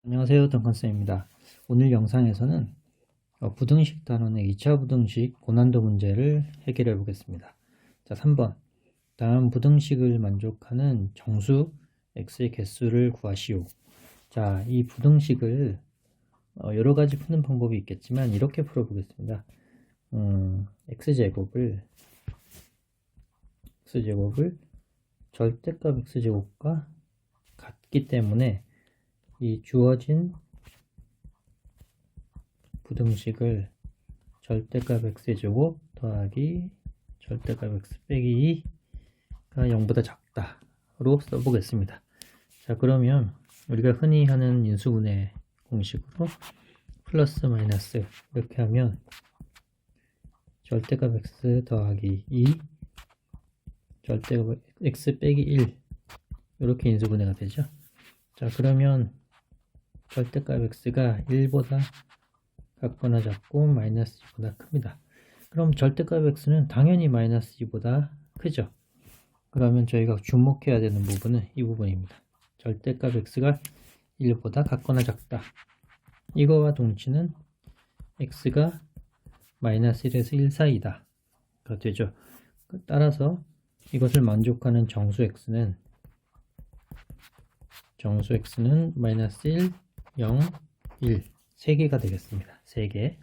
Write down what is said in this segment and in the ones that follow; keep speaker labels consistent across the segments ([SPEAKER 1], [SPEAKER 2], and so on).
[SPEAKER 1] 안녕하세요, 덩컨쌤입니다. 오늘 영상에서는 부등식 단원의 2차 부등식 고난도 문제를 해결해 보겠습니다. 자, 3번. 다음 부등식을 만족하는 정수 x의 개수를 구하시오. 자, 이 부등식을 여러 가지 푸는 방법이 있겠지만 이렇게 풀어 보겠습니다. x제곱을 절대값 x제곱과 같기 때문에 이 주어진 부등식을 절대값 x제곱 더하기 절대값 x 빼기 2가 0보다 작다로 써보겠습니다. 자, 그러면 우리가 흔히 하는 인수분해 공식으로 플러스 마이너스 이렇게 하면 절대값 x 더하기 2 절대값 x 빼기 1 이렇게 인수분해가 되죠. 자, 그러면 절대값 x가 1보다 같거나 작고 마이너스 2보다 큽니다. 그럼 절대값 x는 당연히 마이너스 2보다 크죠. 그러면 저희가 주목해야 되는 부분은 이 부분입니다. 절대값 x가 1보다 같거나 작다. 이거와 동치는 x가 마이너스 1에서 1 사이다 가 되죠. 따라서 이것을 만족하는 정수 x는 마이너스 1, 0, 1 3개가 되겠습니다. 3개.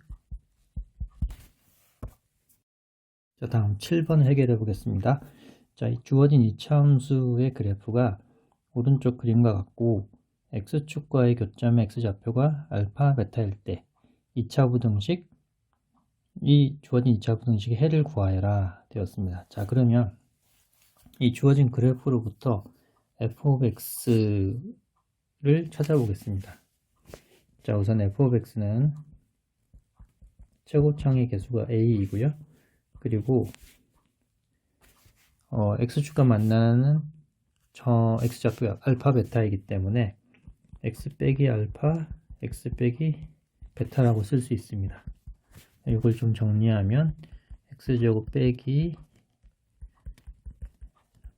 [SPEAKER 1] 자, 다음 7번 해결해 보겠습니다. 자, 이 주어진 이차함수의 그래프가 오른쪽 그림과 같고 x축과의 교점의 x좌표가 알파, 베타일 때 2차 부등식, 이 주어진 2차 부등식의 해를 구하여라 되었습니다. 자, 그러면 이 주어진 그래프로부터 f of x를 찾아보겠습니다. 자, 우선 f of x는 최고창의 개수가 a이고요. 그리고 x축과 만나는 저 x좌표가 알파 베타이기 때문에 x 빼기 알파, x 빼기 베타라고 쓸 수 있습니다. 이걸 좀 정리하면 x제곱 빼기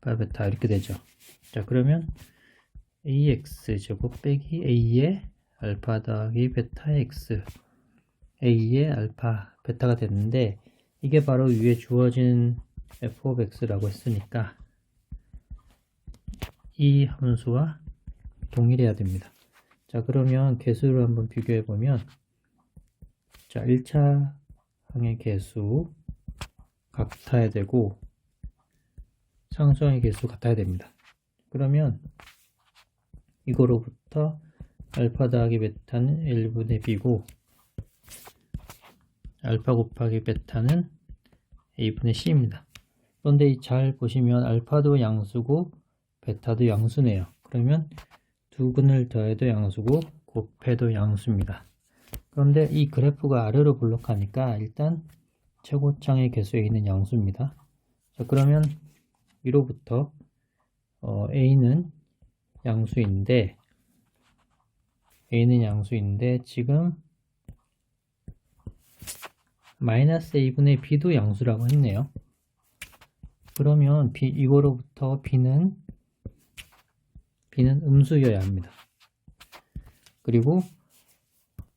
[SPEAKER 1] 알파 베타 이렇게 되죠. 자, 그러면 ax제곱 빼기 a의 알파 더하기 베타의 x, a의 알파 베타가 됐는데 이게 바로 위에 주어진 f of x라고 했으니까 이 함수와 동일해야 됩니다. 자, 그러면 개수를 한번 비교해 보면, 자, 1차 항의 개수 같아야 되고 상수항의 개수 같아야 됩니다. 그러면 이거로부터 알파 더하기 베타는 1분의 b고 알파 곱하기 베타는 a분의 c입니다. 그런데 잘 보시면 알파도 양수고 베타도 양수네요. 그러면 두 근을 더해도 양수고 곱해도 양수입니다. 그런데 이 그래프가 아래로 볼록하니까 일단 최고창의 개수 a는 양수입니다. 자, 그러면 위로부터 a는 양수인데 지금 마이너스 a분의 b도 양수라고 했네요. 그러면 이거로부터 b는 음수여야 합니다. 그리고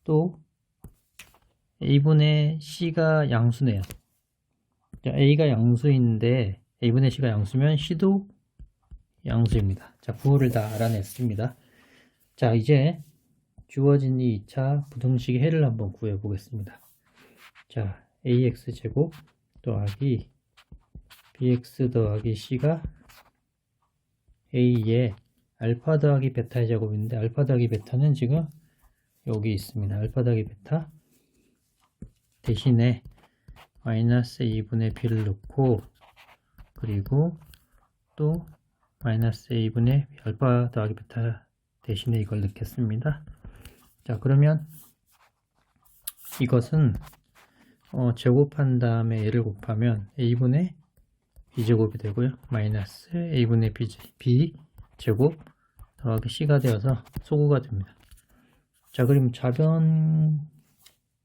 [SPEAKER 1] 또 a분의 c가 양수네요. 자, a가 양수인데 a분의 c가 양수면 c도 양수입니다. 자, 구호를 다 알아냈습니다. 자, 이제 주어진 이 2차 부등식의 해를 한번 구해 보겠습니다. 자, ax제곱 더하기 bx 더하기 c가 a의 알파 더하기 베타의 제곱인데 알파 더하기 베타는 지금 여기 있습니다. 알파 더하기 베타 대신에 마이너스 2분의 b를 넣고 그리고 또 마이너스 2분의 알파 더하기 베타 대신에 이걸 넣겠습니다. 자, 그러면 이것은 제곱한 다음에 얘를 곱하면 a분의 b제곱이 되고요. 마이너스 a분의 b 제곱 더하기 c가 되어서 소구가 됩니다. 자, 그럼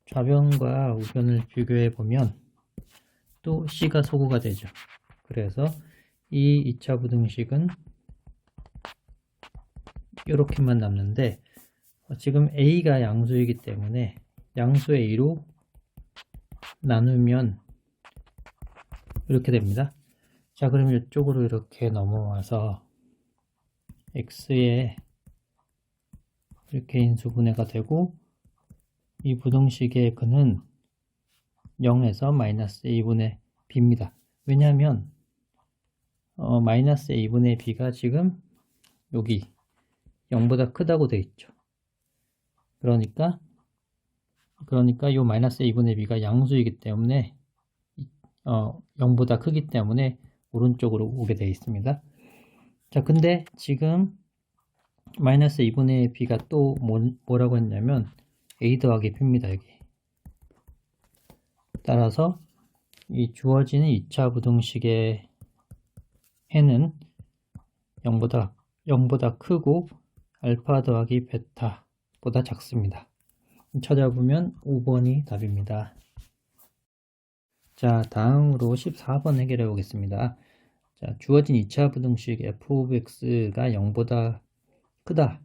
[SPEAKER 1] 좌변과 우변을 비교해 보면 또 c가 소구가 되죠. 그래서 이 2차 부등식은 이렇게만 남는데 지금 a가 양수이기 때문에 양수 a로 나누면 이렇게 됩니다. 자, 그럼 이쪽으로 이렇게 넘어와서 x에 이렇게 인수분해가 되고, 이 부등식의 근은 0에서 마이너스 a분의 b입니다. 왜냐하면 마이너스 a분의 b가 지금 여기 0보다 크다고 되어 있죠. 그러니까 이 마이너스 a분의 b가 양수이기 때문에 0보다 크기 때문에 오른쪽으로 오게 되어 있습니다. 자, 근데 지금 마이너스 2분의 b가 또 뭐라고 했냐면 a 더하기 b입니다. 여기. 따라서 이 주어지는 2차 부등식의 해는 0보다 크고 알파 더하기 베타보다 작습니다. 찾아보면 5번이 답입니다. 자, 다음으로 14번 해결해 보겠습니다. 자, 주어진 2차 부등식 f of x가 0보다 크다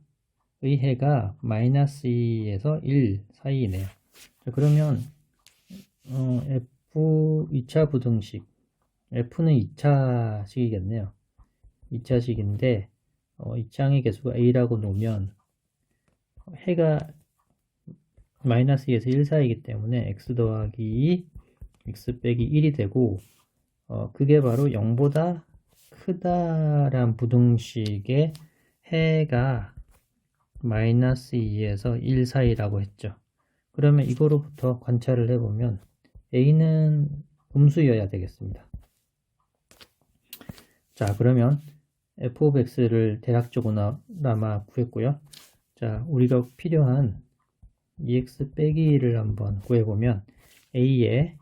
[SPEAKER 1] 의 해가 마이너스 2에서 1 사이이네요. 자, 그러면 f 2차 부등식 f는 2차식이겠네요. 2차식인데 2차항의 개수가 a라고 놓으면 해가 마이너스 2에서 1 사이이기 때문에 x 더하기 2 x 빼기 1이 되고, 그게 바로 0보다 크다란 부등식의 해가 마이너스 2에서 1 사이라고 했죠. 그러면 이거로부터 관찰을 해보면 a는 음수여야 되겠습니다. 자, 그러면 f of x를 대략적으로나마 구했고요. 자, 우리가 필요한 2x 빼기 1을 한번 구해보면 a에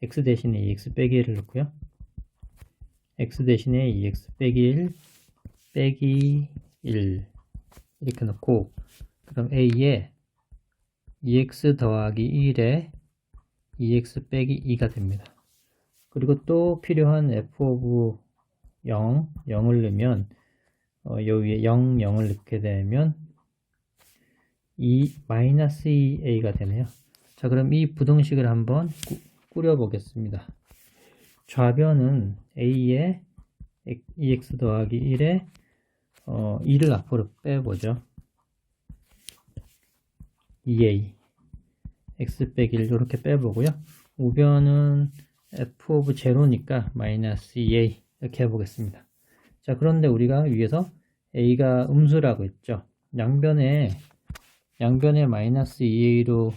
[SPEAKER 1] x 대신에 2x 빼기 1을 넣고요. x 대신에 2x 빼기 1 빼기 1 이렇게 넣고, 그럼 a에 2x 더하기 1에 2x 빼기 2가 됩니다. 그리고 또 필요한 f of 0을 넣으면 요 위에 0을 넣게 되면 마이너스 2a가 되네요. 자, 그럼 이 부등식을 한번 꾸려 보겠습니다. 좌변은 a에 2x 더하기 1에 2를 앞으로 빼보죠. 2a x 빼기 1 이렇게 빼보고요. 우변은 f of 0니까 마이너스 2a 이렇게 해보겠습니다. 자, 그런데 우리가 위에서 a가 음수라고 했죠. 양변에 마이너스 2a로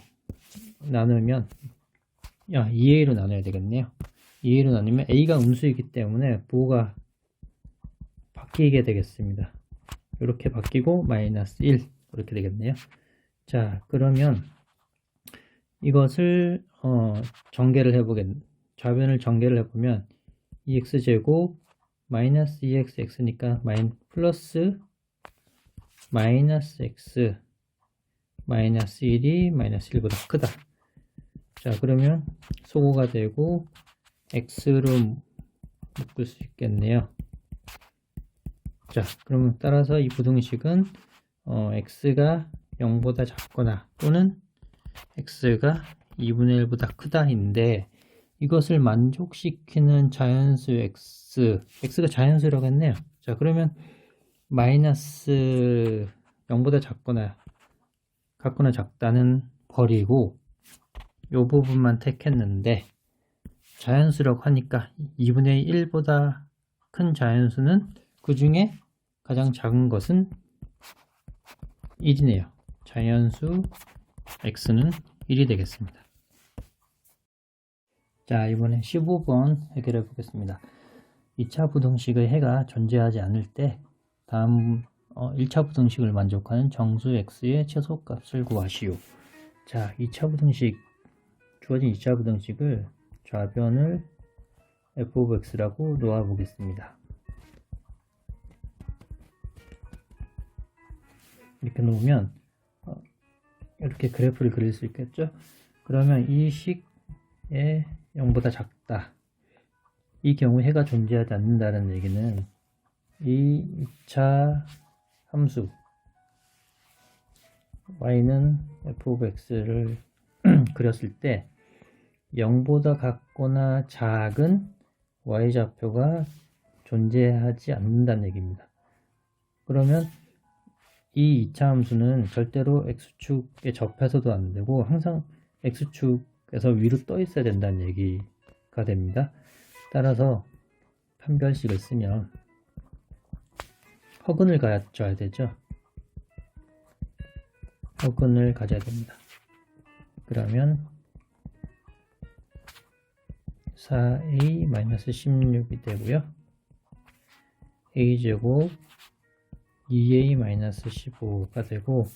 [SPEAKER 1] 나누면 2a로 나눠야 되겠네요. 2a로 나누면 a가 음수이기 때문에 부호가 바뀌게 되겠습니다. 이렇게 바뀌고 마이너스 1 이렇게 되겠네요. 자, 그러면 이것을 좌변을 전개를 해보면 2x제곱 마이너스 2x x니까 플러스 마이너스 x 마이너스 1이 마이너스 1보다 크다. 자, 그러면 소거가 되고 x로 묶을 수 있겠네요. 자, 그러면 따라서 이 부등식은 x가 0보다 작거나 또는 x가 2분의 1보다 크다인데, 이것을 만족시키는 자연수 x가 자연수라고 했네요. 자, 그러면 마이너스 0보다 작거나 같거나 작다는 버리고 이 부분만 택했는데, 자연수라고 하니까 2분의 1보다 큰 자연수는 그 중에 가장 작은 것은 1이네요. 자연수 x는 1이 되겠습니다. 자, 이번에 15번 해결해 보겠습니다. 2차 부등식의 해가 존재하지 않을 때 다음 1차 부등식을 만족하는 정수 x의 최소값을 구하시오. 자, 2차 부등식, 주어진 2차 부등식을 좌변을 f of x라고 놓아 보겠습니다. 이렇게 놓으면 이렇게 그래프를 그릴 수 있겠죠? 그러면 이 식에 0보다 작다. 이 경우 해가 존재하지 않는다는 얘기는 이 2차 함수 y는 f of x를 그렸을 때 0보다 같거나 작은 y좌표가 존재하지 않는다는 얘기입니다. 그러면 이 2차 함수는 절대로 x축에 접해서도 안 되고 항상 x축에서 위로 떠 있어야 된다는 얘기가 됩니다. 따라서 판별식을 쓰면 허근을 가져야 되죠. 허근을 가져야 됩니다. 그러면 4a-16이 되고요. a제곱 2a-15가 되고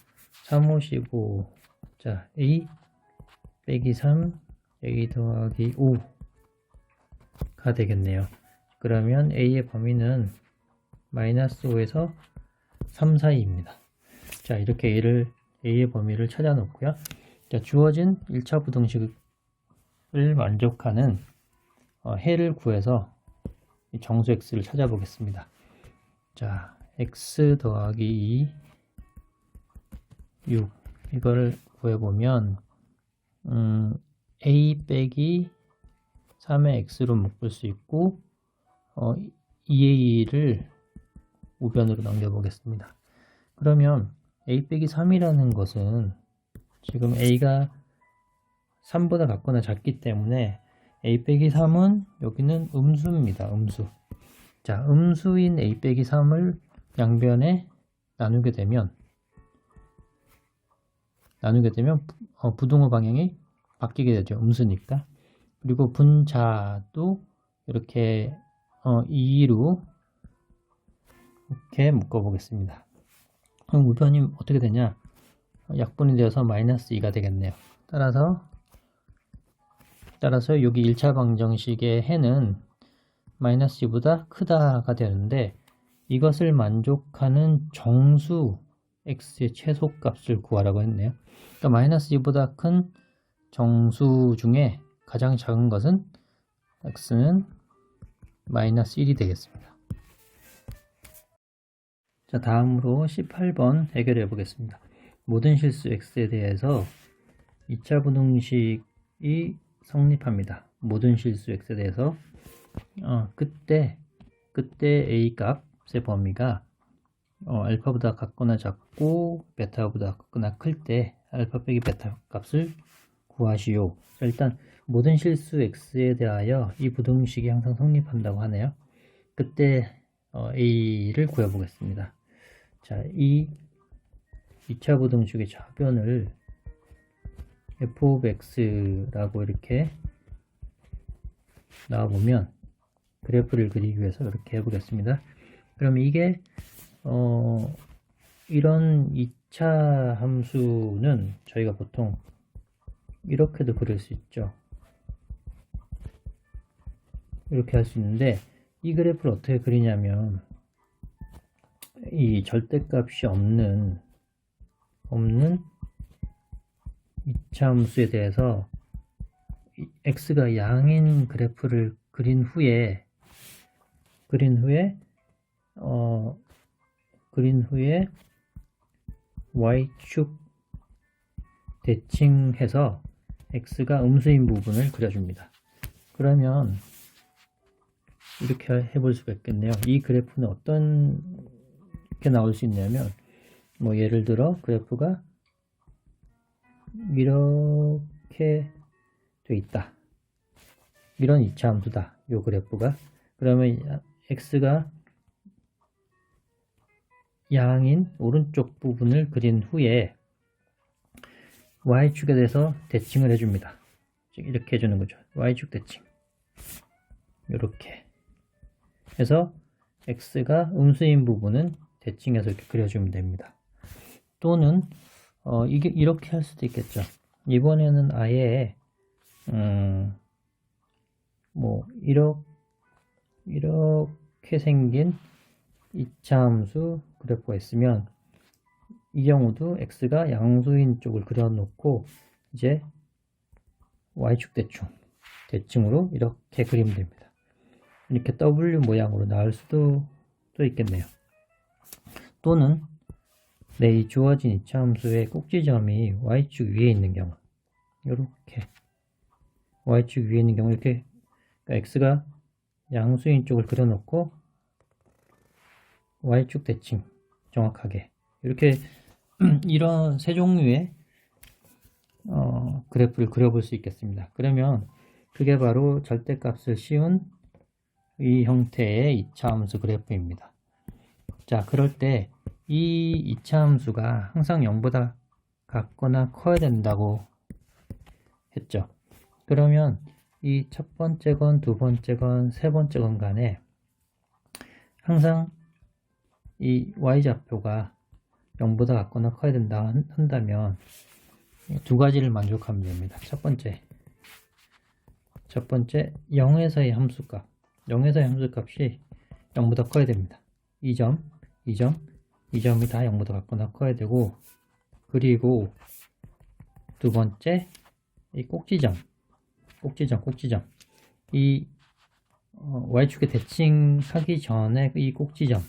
[SPEAKER 1] 3, 5, 15 자 a 빼기 3 a 더하기 5가 되겠네요. 그러면 a의 범위는 마이너스 5에서 3 사이입니다. 자 이렇게 a의 범위를 찾아 놓고요. 자, 주어진 1차 부등식을 만족하는 해를 구해서 정수 x를 찾아보겠습니다. 자 x 더하기 2 6 이거를 구해보면 a 빼기 3의 x로 묶을 수 있고 2a를 우변으로 넘겨보겠습니다. 그러면 a 빼기 3이라는 것은 지금 a가 3보다 같거나 작기 때문에 a 빼기 3은 여기는 음수입니다. 음수. 자, 음수인 a 빼기 3을 양변에 나누게 되면 부등호 방향이 바뀌게 되죠. 음수니까. 그리고 분자도 이렇게 2로 이렇게 묶어 보겠습니다. 그럼 우변이 어떻게 되냐? 약분이 되어서 마이너스 2가 되겠네요. 따라서 여기 1차 방정식의 해는 마이너스 2보다 크다가 되는데 이것을 만족하는 정수 x의 최소값을 구하라고 했네요. 그러니까 마이너스 2보다 큰 정수 중에 가장 작은 것은 x는 마이너스 1이 되겠습니다. 자, 다음으로 18번 해결해 보겠습니다. 모든 실수 x에 대해서 2차 부등식이 성립합니다. 모든 실수 x에 대해서 그때 a 값의 범위가 알파보다 같거나 작고 베타보다 같거나 클 때 알파 빼기 베타 값을 구하시오. 자, 일단 모든 실수 x에 대하여 이 부등식이 항상 성립한다고 하네요. 그때 a를 구해보겠습니다. 자, 이 2차 부등식의 좌변을 f of x라고 이렇게 나와보면 그래프를 그리기 위해서 이렇게 해보겠습니다. 그럼 이게 이런 2차 함수는 저희가 보통 이렇게도 그릴 수 있죠. 이렇게 할 수 있는데 이 그래프를 어떻게 그리냐면 이 절대값이 없는 2차 함수에 대해서 x가 양인 그래프를 그린 후에 y축 대칭해서 x가 음수인 부분을 그려줍니다. 그러면 이렇게 해볼 수가 있겠네요. 이 그래프는 어떤 게 나올 수 있냐면 예를 들어 그래프가 이렇게 돼 있다. 이런 2차 함수다. 이 그래프가. 그러면 x가 양인 오른쪽 부분을 그린 후에 y축에 대해서 대칭을 해줍니다. 이렇게 해주는 거죠. y축 대칭. 이렇게 해서 x가 음수인 부분은 대칭해서 이렇게 그려주면 됩니다. 또는 이게 이렇게 할 수도 있겠죠. 이번에는 아예 이렇게 생긴 2차 함수 그래프가 있으면 이 경우도 x가 양수인 쪽을 그려놓고 이제 y축 대칭으로 이렇게 그리면 됩니다. 이렇게 W 모양으로 나올 수도 또 있겠네요. 또는 네, 이 주어진 이차함수의 꼭지점이 y축 위에 있는 경우, 이렇게 y축 위에 있는 경우 이렇게, 그러니까 x가 양수인 쪽을 그려놓고 y축 대칭 정확하게 이렇게 이런 세 종류의 그래프를 그려볼 수 있겠습니다. 그러면 그게 바로 절대값을 씌운 이 형태의 이차함수 그래프입니다. 자, 그럴 때 이 이차함수가 항상 0보다 같거나 커야 된다고 했죠. 그러면 이 첫 번째 건, 두 번째 건, 세 번째 건 간에 항상 이 y좌표가 0보다 같거나 커야 된다 한다면 두 가지를 만족하면 됩니다. 첫 번째 0에서의 함수값, 0에서의 함수값이 0보다 커야 됩니다. 이 점이 다 0보다 같거나 커야 되고, 그리고 두 번째 이 꼭지점, 이 y축에 대칭하기 전에 이 꼭지점에서의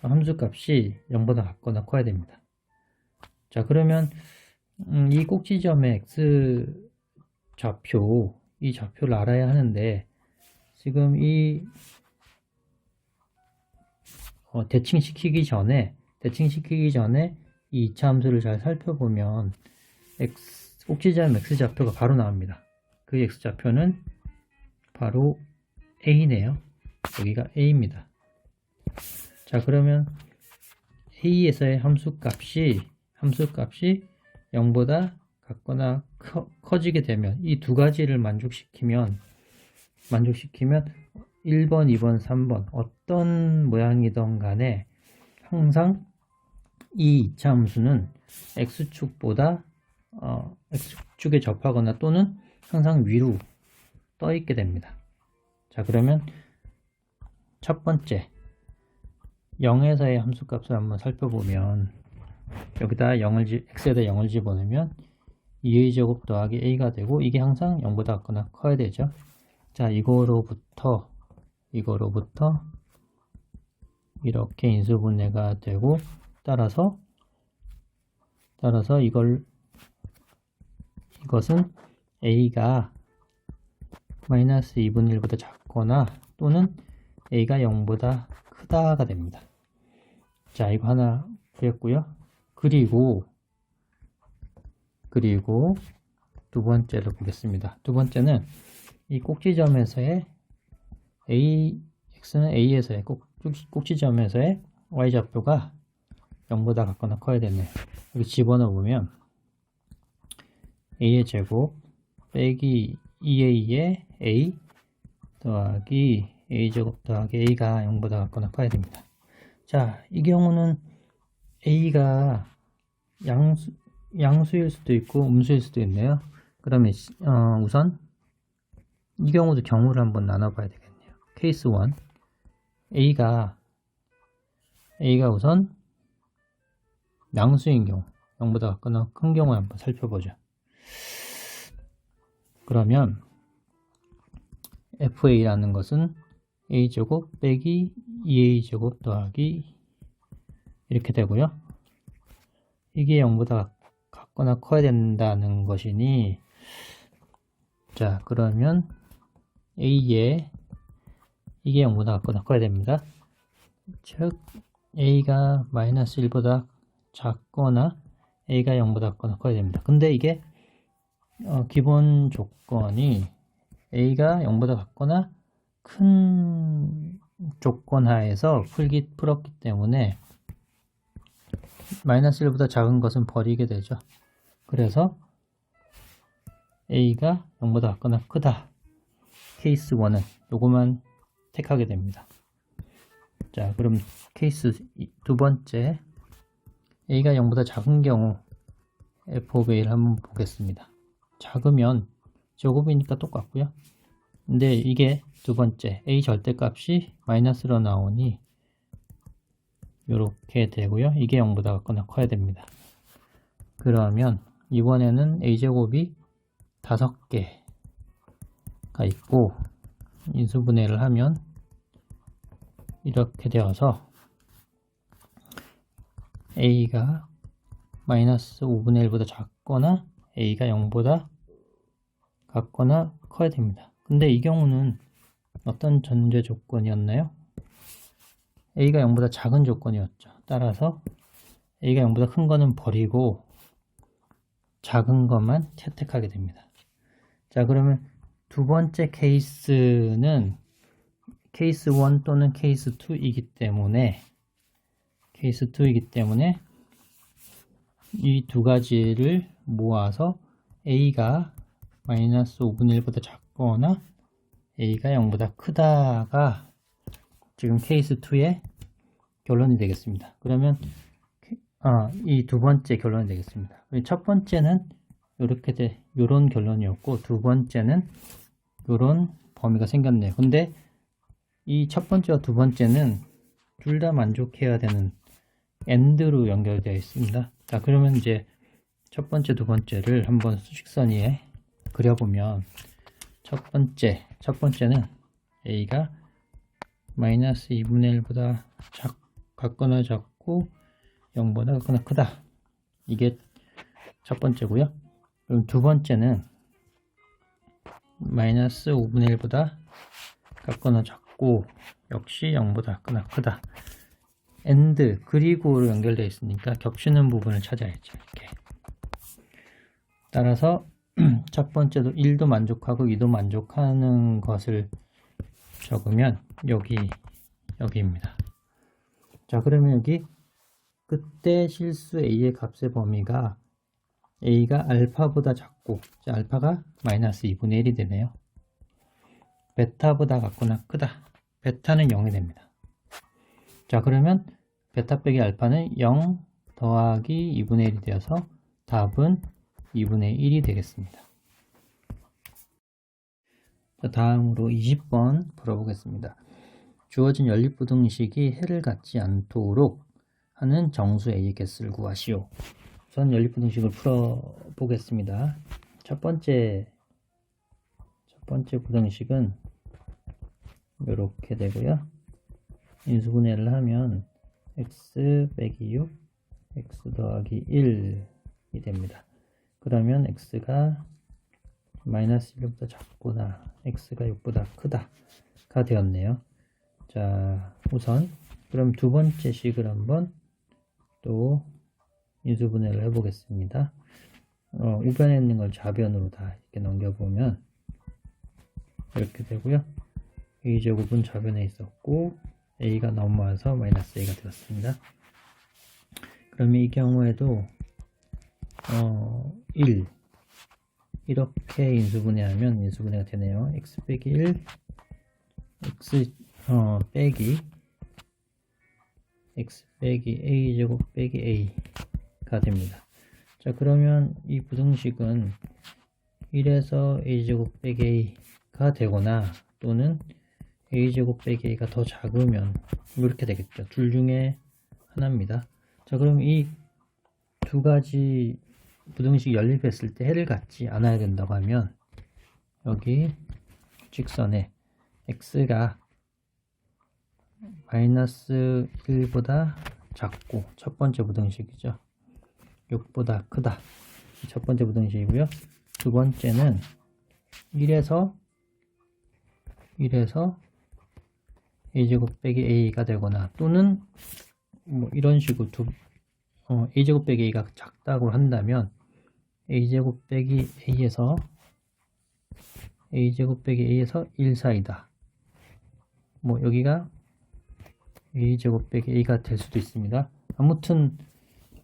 [SPEAKER 1] 함수값이 0보다 같거나 커야 됩니다. 자, 그러면 이 꼭지점의 x 좌표, 이 좌표를 알아야 하는데, 지금 이 대칭시키기 전에 이 이차함수를 잘 살펴보면 꼭지점 x좌표가 바로 나옵니다. 그 x좌표는 바로 a네요. 여기가 a입니다. 자, 그러면 a에서의 함수값이 0보다 같거나 커지게 되면, 이 두 가지를 만족시키면 1번, 2번, 3번 어떤 모양이든 간에 항상 이 이차함수는 x축에 접하거나 또는 항상 위로 떠 있게 됩니다. 자, 그러면 첫 번째 0에서의 함수값을 한번 살펴보면, 여기다 x에다 0을 집어넣으면 2a 제곱 더하기 a가 되고, 이게 항상 0보다 같거나 커야 되죠. 자, 이거로부터 이렇게 인수분해가 되고, 따라서 이것은 a가 마이너스 2분의 1보다 작거나 또는 a가 0보다 크다가 됩니다. 자, 이거 하나 그렸고요. 그리고 두 번째를 보겠습니다. 두 번째는 이 꼭지점에서의 x는 a에서의 꼭지점에서의 y좌표가 0보다 같거나 커야 되네요. 여기 집어넣어 보면 a의 제곱 빼기 2a의 a 더하기 a 제곱 더하기 a가 0보다 같거나 커야 됩니다. 자, 이 경우는 a가 양수일 수도 있고 음수일 수도 있네요. 그러면 우선 이 경우도 경우를 한번 나눠봐야 되겠네요. 케이스 1, a가 우선 양수인 경우, 0보다 같거나 큰 경우 한번 살펴보죠. 그러면 fa라는 것은 a제곱 빼기 2a제곱 더하기 이렇게 되고요. 이게 0보다 같거나 커야 된다는 것이니, 자, 그러면 이게 0보다 같거나 커야 됩니다. 즉 a가 마이너스 1보다 작거나 a가 0보다 같거나 커야 됩니다. 근데 이게 기본 조건이 a가 0보다 같거나 큰 조건 하에서 풀었기 때문에 마이너스 1보다 작은 것은 버리게 되죠. 그래서 a가 0보다 같거나 크다, 케이스 1은 요거만 택하게 됩니다. 자, 그럼 케이스 두 번째, a가 0보다 작은 경우 f of a를 한번 보겠습니다. 작으면 제곱이니까 똑같고요. 근데 이게 두 번째 a 절대값이 마이너스로 나오니 이렇게 되고요. 이게 0보다 같거나 커야 됩니다. 그러면 이번에는 a제곱이 5개가 있고 인수분해를 하면 이렇게 되어서 a가 마이너스 5분의 1보다 작거나 a가 0보다 같거나 커야 됩니다. 근데 이 경우는 어떤 전제 조건이었나요? a가 0보다 작은 조건이었죠. 따라서 a가 0보다 큰 거는 버리고 작은 것만 채택하게 됩니다. 자, 그러면 두 번째 케이스는 케이스 1 또는 케이스 2이기 때문에 이 두 가지를 모아서 a가 마이너스 5분의 1보다 작거나 a가 0보다 크다가 지금 케이스 2의 결론이 되겠습니다. 그러면 이 두 번째 결론이 되겠습니다. 첫 번째는 요런 결론이었고, 두 번째는 요런 범위가 생겼네요. 근데 이 첫 번째와 두 번째는 둘 다 만족해야 되는 AND로 연결되어 있습니다. 자, 그러면 이제 첫 번째, 두 번째를 한번 수직선 위에 그려보면, 첫 번째는 a가 마이너스 2분의 1보다 같거나 작고 0보다 같거나 크다. 이게 첫 번째고요. 그럼 두 번째는 마이너스 5분의 1보다 같거나 작고 역시 0보다 같거나 크다. AND 그리고로 연결되어 있으니까 겹치는 부분을 찾아야죠. 이렇게. 따라서 첫 번째도 1도 만족하고 2도 만족하는 것을 적으면 여기입니다. 자, 그러면 여기 그때 실수 a의 값의 범위가 a가 알파보다 작고, 자, 알파가 마이너스 2분의 1이 되네요. 베타보다 같거나 크다. 베타는 0이 됩니다. 자, 그러면 베타 빼기 알파는 0 더하기 2분의 1이 되어서 답은 2분의 1이 되겠습니다. 자, 다음으로 20번 풀어보겠습니다. 주어진 연립부등식이 해를 갖지 않도록 하는 정수 A의 개수를 구하시오. 우선 연립부등식을 풀어보겠습니다. 첫 번째 부등식은 이렇게 되고요. 인수분해를 하면 x 빼기 6, x 더하기 1이 됩니다. 그러면 x가 마이너스 1보다 작거나 x가 6보다 크다가 되었네요. 자, 우선 그럼 두 번째 식을 한번 또 인수분해를 해보겠습니다. 우변에 있는 걸 좌변으로 다 이렇게 넘겨보면 이렇게 되고요. a제곱은 좌변에 있었고 a가 넘어와서 마이너스 a가 되었습니다. 그러면 이 경우에도 1 이렇게 인수분해하면 인수분해가 되네요. x 빼기 1 x 빼기 a제곱 빼기 a가 됩니다. 자, 그러면 이 부등식은 1에서 a제곱 빼기 a가 되거나 또는 a제곱 빼기 a가 더 작으면 이렇게 되겠죠. 둘 중에 하나입니다. 자, 그럼 이 두 가지 부등식이 연립했을 때 해를 갖지 않아야 된다고 하면 여기 직선에 x가 마이너스 1보다 작고 첫 번째 부등식이죠. 6보다 크다. 첫 번째 부등식이고요. 두 번째는 1에서 a제곱 빼기 a가 되거나 또는 뭐 이런 식으로 a제곱 빼기 a가 작다고 한다면 a제곱 빼기 a에서 1 사이다. 뭐 여기가 a제곱 빼기 a가 될 수도 있습니다. 아무튼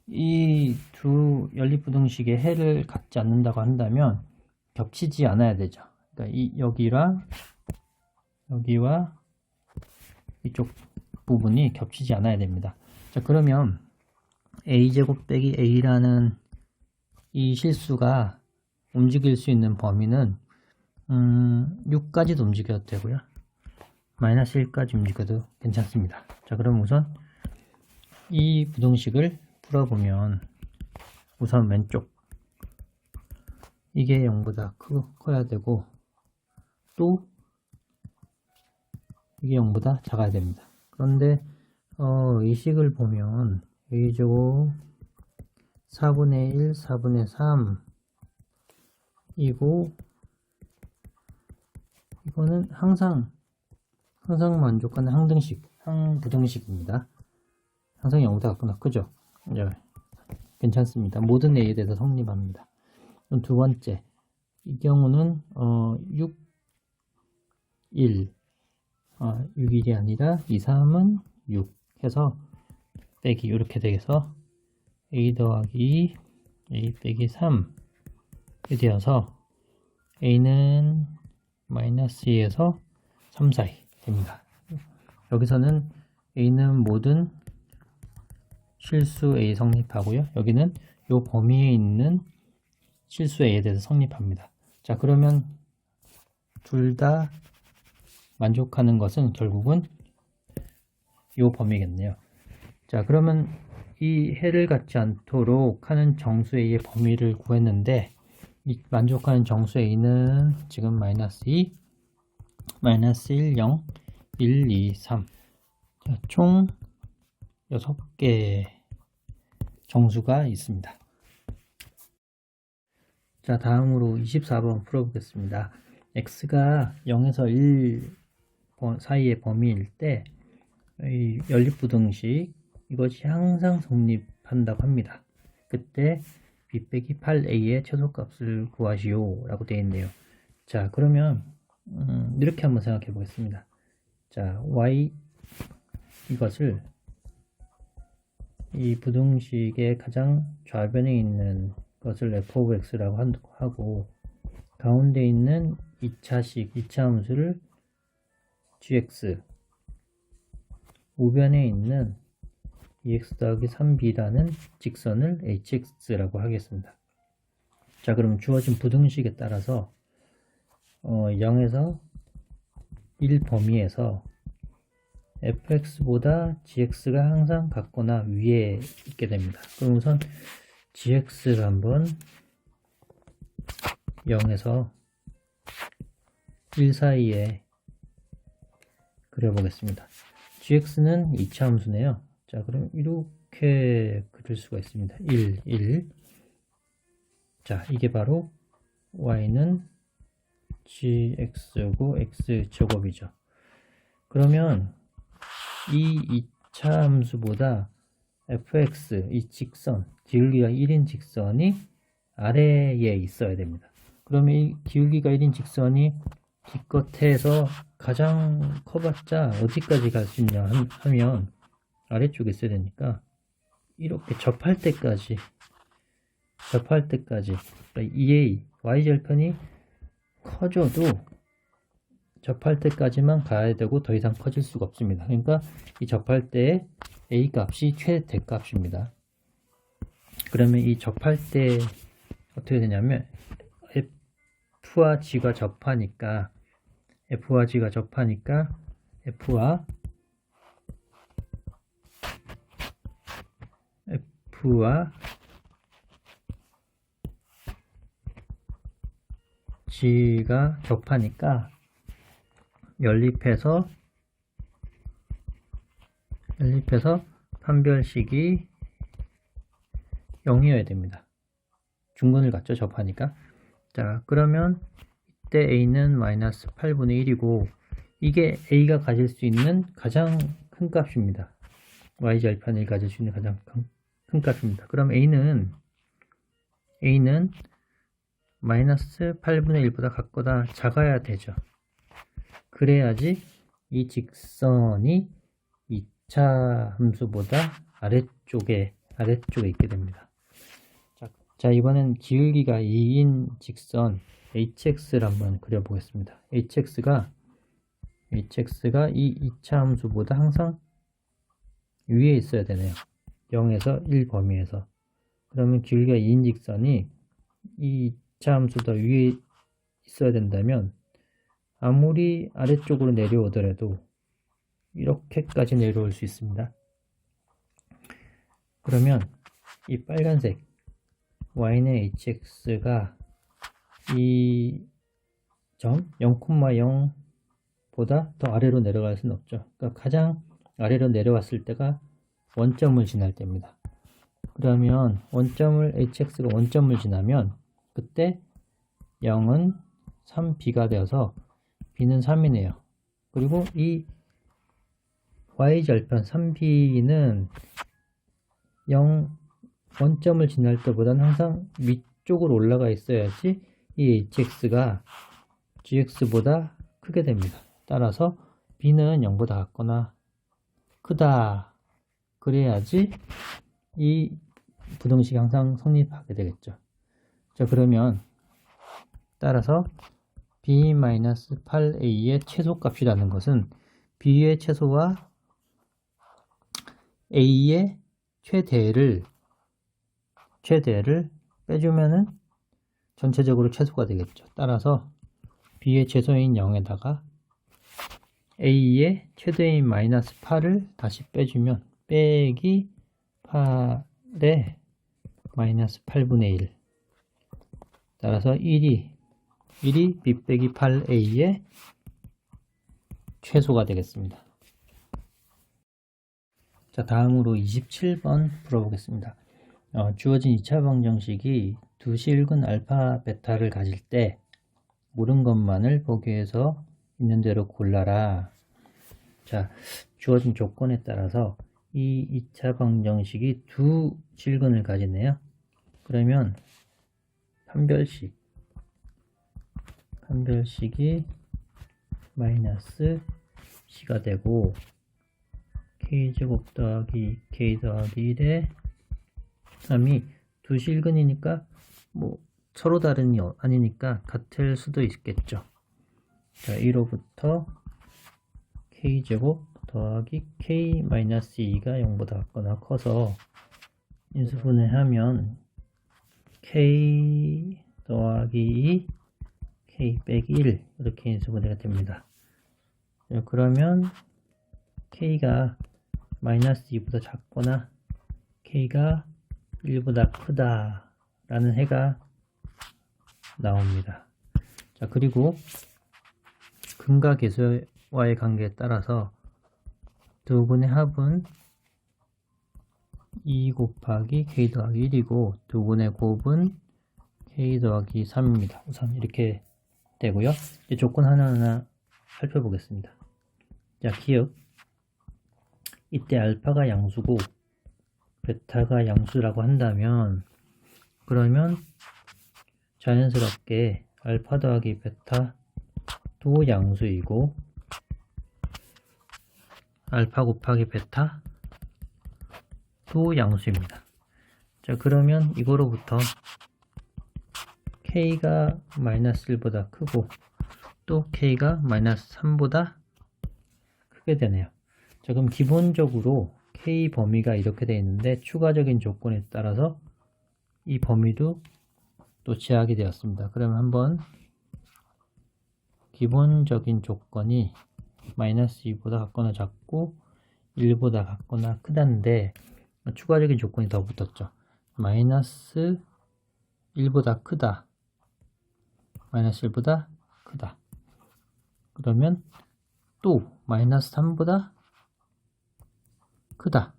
[SPEAKER 1] 이 두 연립부등식의 해를 갖지 않는다고 한다면 겹치지 않아야 되죠. 그러니까 여기와 이쪽 부분이 겹치지 않아야 됩니다. 자, 그러면 a제곱 빼기 a라는 이 실수가 움직일 수 있는 범위는 6까지도 움직여도 되고요. 마이너스 1까지 움직여도 괜찮습니다. 자, 그럼 우선 이 부등식을 풀어보면 우선 왼쪽 이게 0보다 커야 되고 또 이게 0보다 작아야 됩니다. 그런데 이 식을 보면 a제곱 4분의 1, 4분의 3 이고, 이거는 항상 만족하는 항부등식입니다. 항상 0보다 같거나 크죠? 네, 괜찮습니다. 모든 a에 대해서 성립합니다. 그럼 두 번째, 이 경우는 6, 1, 6일이 아니라 2, 3은 6 해서 빼기 이렇게 되어서 a 더하기 a 빼기 3이 되어서 a는 마이너스 2에서 3 사이 됩니다. 여기서는 a는 모든 실수 a 성립하고요. 여기는 이 범위에 있는 실수 a에 대해서 성립합니다. 자, 그러면 둘 다 만족하는 것은 결국은 이 범위겠네요. 자, 그러면 이 해를 갖지 않도록 하는 정수 a의 범위를 구했는데, 이 만족하는 정수 a는 지금 마이너스 2, 마이너스 1, 0, 1, 2, 3. 자, 총 6개의 정수가 있습니다. 자, 다음으로 24번 풀어보겠습니다. x가 0에서 1 사이의 범위일 때 이 연립부등식 이것이 항상 성립한다고 합니다. 그때 b 빼기 8a의 최소값을 구하시오 라고 되어 있네요. 자, 그러면 이렇게 한번 생각해 보겠습니다. 자, y 이것을 이 부등식의 가장 좌변에 있는 것을 f of x라고 하고, 가운데 있는 2차 함수를 gx, 우변에 있는 2x 더하기 3b라는 직선을 hx라고 하겠습니다. 자, 그럼 주어진 부등식에 따라서 0에서 1 범위에서 fx보다 gx가 항상 같거나 위에 있게 됩니다. 그럼 우선 gx를 한번 0에서 1 사이에 그려보겠습니다. gx는 2차 함수네요. 자, 그럼 이렇게 그릴 수가 있습니다. 1, 1. 자, 이게 바로 y는 gx고 x제곱이죠. 그러면 이 2차 함수보다 fx, 이 직선, 기울기가 1인 직선이 아래에 있어야 됩니다. 그러면 이 기울기가 1인 직선이 기껏해서 가장 커봤자 어디까지 갈 수 있냐 하면 아래쪽에 있어야 되니까 이렇게 접할 때까지 그러니까 EA, y절편이 커져도 접할 때까지만 가야 되고 더 이상 커질 수가 없습니다. 그러니까 이 접할 때 A 값이 최대값입니다. 그러면 이 접할 때 어떻게 되냐면 F와 G가 접하니까 F와 G가 접하니까 연립해서 판별식이 0이어야 됩니다. 중근을 갖죠, 접하니까. 자, 그러면 이때 A는 마이너스 8분의 1이고 이게 A가 가질 수 있는 가장 큰 값입니다. y절편을 가질 수 있는 가장 큰 값입니다. 그럼 A는 마이너스 8분의 1보다 같거나 작아야 되죠. 그래야지 이 직선이 2차 함수보다 아래쪽에 있게 됩니다. 자, 이번엔 기울기가 2인 직선 hx를 한번 그려보겠습니다. hx가 이 2차 함수보다 항상 위에 있어야 되네요. 0에서 1 범위에서. 그러면 기울기가 2인 직선이 이 2차 함수보다 위에 있어야 된다면 아무리 아래쪽으로 내려오더라도 이렇게까지 내려올 수 있습니다. 그러면 이 빨간색 y는 hx가 이 점 0,0보다 더 아래로 내려갈 수는 없죠. 그러니까 가장 아래로 내려왔을 때가 원점을 지날 때입니다. 그러면 hx가 원점을 지나면 그때 0은 3b가 되어서 b는 3이네요. 그리고 이 y절편 3b는 원점을 지날 때보다는 항상 위쪽으로 올라가 있어야지 이 hx가 gx보다 크게 됩니다. 따라서 b는 0보다 같거나 크다. 그래야지 이 부등식이 항상 성립하게 되겠죠. 자, 그러면 따라서 b-8a의 최소값이라는 것은 b의 최소와 a의 최대를 빼주면은 전체적으로 최소가 되겠죠. 따라서 b의 최소인 0에다가 a의 최대인 마이너스 8을 다시 빼주면 빼기 8에 마이너스 8분의 1. 따라서 1이 b 빼기 8a의 최소가 되겠습니다. 자, 다음으로 27번 풀어보겠습니다. 주어진 2차 방정식이 두 실근 알파, 베타를 가질 때 모른 것만을 보기위해서 있는 대로 골라라. 자, 주어진 조건에 따라서 이 2차 방정식이 두 실근을 가지네요. 그러면 판별식이 마이너스 c가 되고 k제곱 더하기 k 더하기 1의 3이 두 실근이니까 뭐 서로 다른이 아니니까 같을 수도 있겠죠. 자, 1호부터 k제곱 더하기 k-2가 0보다 같거나 커서 인수분해하면 k 더하기 2, k 빼기 1 이렇게 인수분해가 됩니다. 자, 그러면 k가 마이너스 2보다 작거나 k가 1보다 크다 라는 해가 나옵니다. 자, 그리고 근과 계수와의 관계에 따라서 두 분의 합은 2 곱하기 k 더하기 1이고 두 분의 곱은 k 더하기 3입니다. 우선 이렇게 되고요. 이제 조건 하나하나 살펴보겠습니다. 자, 기억. 이때 알파가 양수고 베타가 양수라고 한다면 그러면 자연스럽게 알파 더하기 베타도 양수이고 알파 곱하기 베타도 양수입니다. 자, 그러면 이거로부터 k가 마이너스 1보다 크고 또 k가 마이너스 3보다 크게 되네요. 자, 그럼 기본적으로 k 범위가 이렇게 되어 있는데 추가적인 조건에 따라서 이 범위도 또 제약이 되었습니다. 그러면 한번 기본적인 조건이 마이너스 2보다 같거나 작고 1보다 같거나 크다는데 추가적인 조건이 더 붙었죠. 마이너스 1보다 크다. 마이너스 1보다 크다. 그러면 또 마이너스 3보다 크다.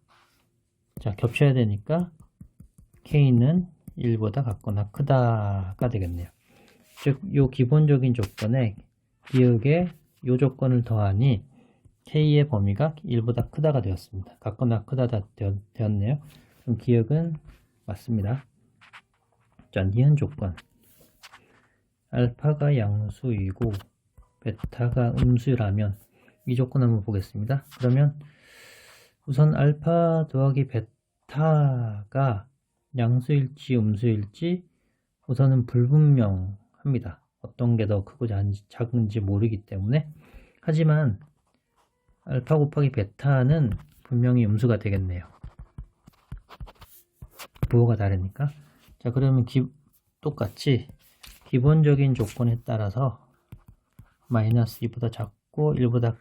[SPEAKER 1] 자, 겹쳐야 되니까 k는 1보다 같거나 크다가 되겠네요. 즉, 요 기본적인 조건에 기억에 요 조건을 더하니 k의 범위가 1보다 크다가 되었습니다. 같거나 크다 되었네요. 그럼 기억은 맞습니다. 자, 니은 조건. 알파가 양수이고 베타가 음수라면 이 조건 한번 보겠습니다. 그러면 우선 알파 더하기 베타가 양수일지 음수일지 우선은 불분명합니다. 어떤 게 더 크고 작은지 모르기 때문에. 하지만 알파 곱하기 베타는 분명히 음수가 되겠네요. 부호가 다르니까. 자, 그러면 똑같이 기본적인 조건에 따라서 마이너스 2보다 작고 1보다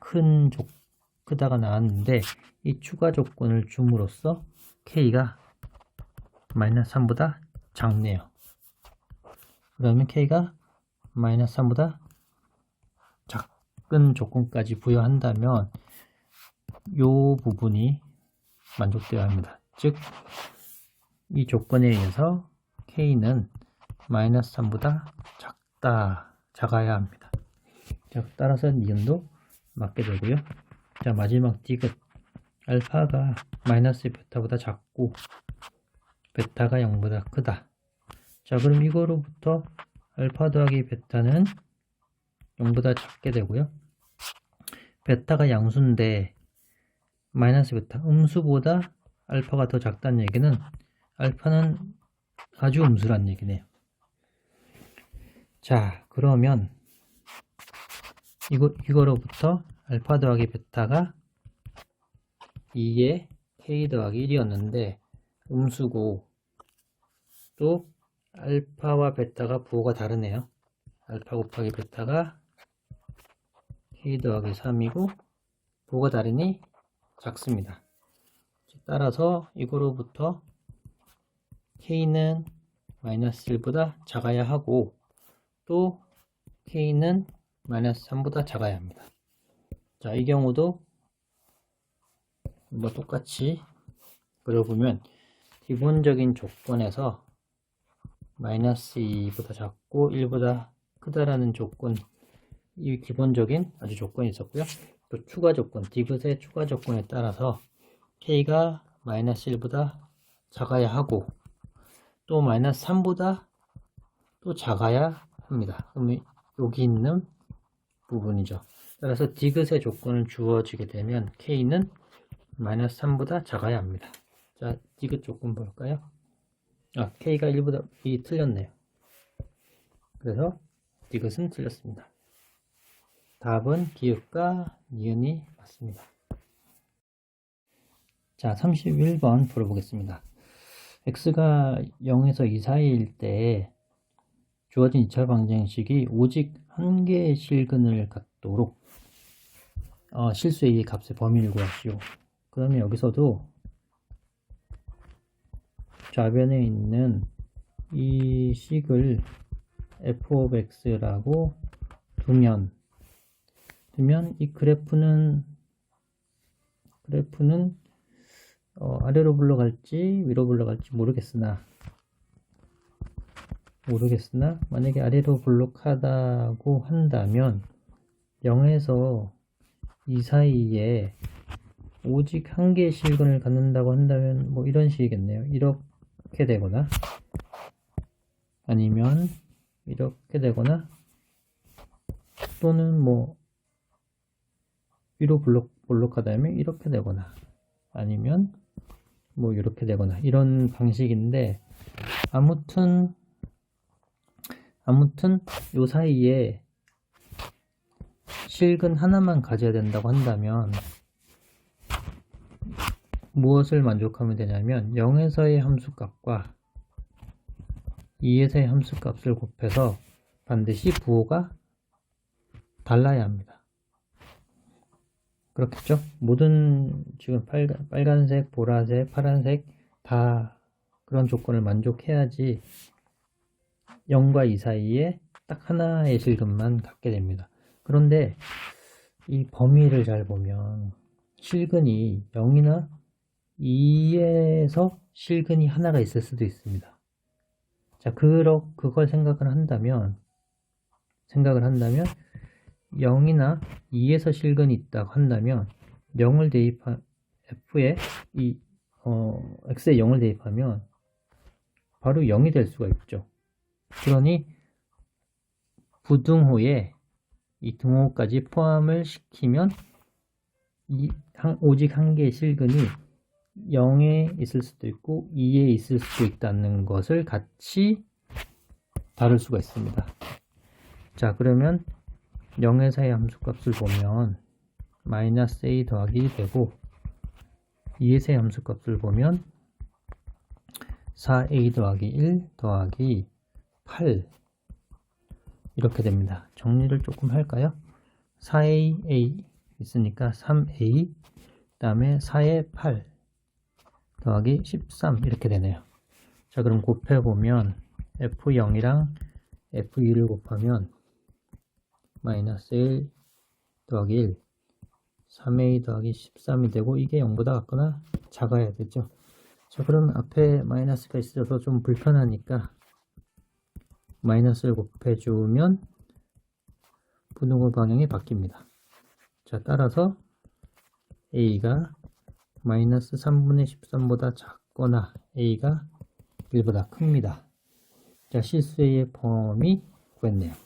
[SPEAKER 1] 크다가 나왔는데 이 추가 조건을 줌으로써 k가 마이너스 3보다 작네요. 그러면 k가 마이너스 3보다 작은 조건까지 부여한다면 이 부분이 만족되어야 합니다. 즉, 이 조건에 의해서 K는 마이너스 3보다 작아야 합니다. 자, 따라서 니은도 맞게 되고요. 자, 마지막 디귿. 알파가 마이너스 베타보다 작고 베타가 0보다 크다. 자, 그럼 이거로부터 알파 더하기 베타는 0보다 작게 되고요. 베타가 양수인데 마이너스 베타, 음수보다 알파가 더 작다는 얘기는 알파는 아주 음수란 얘기네요. 자, 그러면 이거로부터 알파 더하기 베타가 2에 K 더하기 1이었는데 음수고 또 알파와 베타가 부호가 다르네요. 알파 곱하기 베타가 K 더하기 3이고 부호가 다르니 작습니다. 따라서 이거로부터 K는 마이너스 1보다 작아야 하고 또 K는 마이너스 3보다 작아야 합니다. 자, 이 경우도 뭐 똑같이 그려보면 기본적인 조건에서 마이너스 2보다 작고 1보다 크다라는 조건, 이 기본적인 아주 조건이 있었고요. 또 추가 조건, 디귿의 추가 조건에 따라서 K가 마이너스 1보다 작아야 하고 또 마이너스 3보다 또 작아야 합니다. 그럼 여기 있는 부분이죠. 따라서 디귿의 조건을 주어지게 되면 K는 마이너스 3보다 작아야 합니다. 자, 디귿 조건 볼까요? K가 1보다 틀렸네요. 그래서 디귿은 틀렸습니다. 답은 기읍과 니은이 맞습니다. 자, 31번 풀어보겠습니다. x가 0에서 2 사이일 때 주어진 2차 방정식이 오직 한 개의 실근을 갖도록 실수 A의 값의 범위를 구하시오. 그러면 여기서도 좌변에 있는 이 식을 f of x라고 두면 이 그래프는 아래로 불러갈지 위로 불러갈지 모르겠으나 만약에 아래로 불러가다고 한다면 0에서 2 사이에 오직 한 개의 실근을 갖는다고 한다면 뭐 이런 식이겠네요. 이렇게 되거나 아니면 이렇게 되거나 또는 뭐 위로 볼록하다면 이렇게 되거나 아니면 뭐 이렇게 되거나 이런 방식인데 아무튼 요 사이에 실근 하나만 가져야 된다고 한다면 무엇을 만족하면 되냐면 0에서의 함수값과 2에서의 함수값을 곱해서 반드시 부호가 달라야 합니다. 그렇겠죠? 모든 지금 빨간색, 보라색, 파란색 다 그런 조건을 만족해야지 0과 2 사이에 딱 하나의 실근만 갖게 됩니다. 그런데 이 범위를 잘 보면 실근이 0이나 2에서 실근이 하나가 있을 수도 있습니다. 자, 그걸 생각을 한다면 0이나 2에서 실근이 있다고 한다면 0을 대입한 F에 X에 0을 대입하면 바로 0이 될 수가 있죠. 그러니 부등호에 이 등호까지 포함을 시키면 오직 한 개의 실근이 0에 있을 수도 있고 2에 있을 수도 있다는 것을 같이 다룰 수가 있습니다. 자, 그러면 0에서의 함수값을 보면 마이너스 a 더하기 1 되고 2에서의 함수값을 보면 4a 더하기 1 더하기 8 이렇게 됩니다. 정리를 조금 할까요? 4a 있으니까 3a 그 다음에 4에 8 더하기 13 이렇게 되네요. 자, 그럼 곱해보면 f0이랑 f2를 곱하면 마이너스 1 더하기 1 3a 더하기 13이 되고 이게 0보다 같거나 작아야 되죠. 자, 그러면 앞에 마이너스가 있어서 좀 불편하니까 마이너스를 곱해주면 분모분 방향이 바뀝니다. 자, 따라서 a가 마이너스 3분의 13보다 작거나 a가 1보다 큽니다. 자, 실수 a의 범위 구했네요.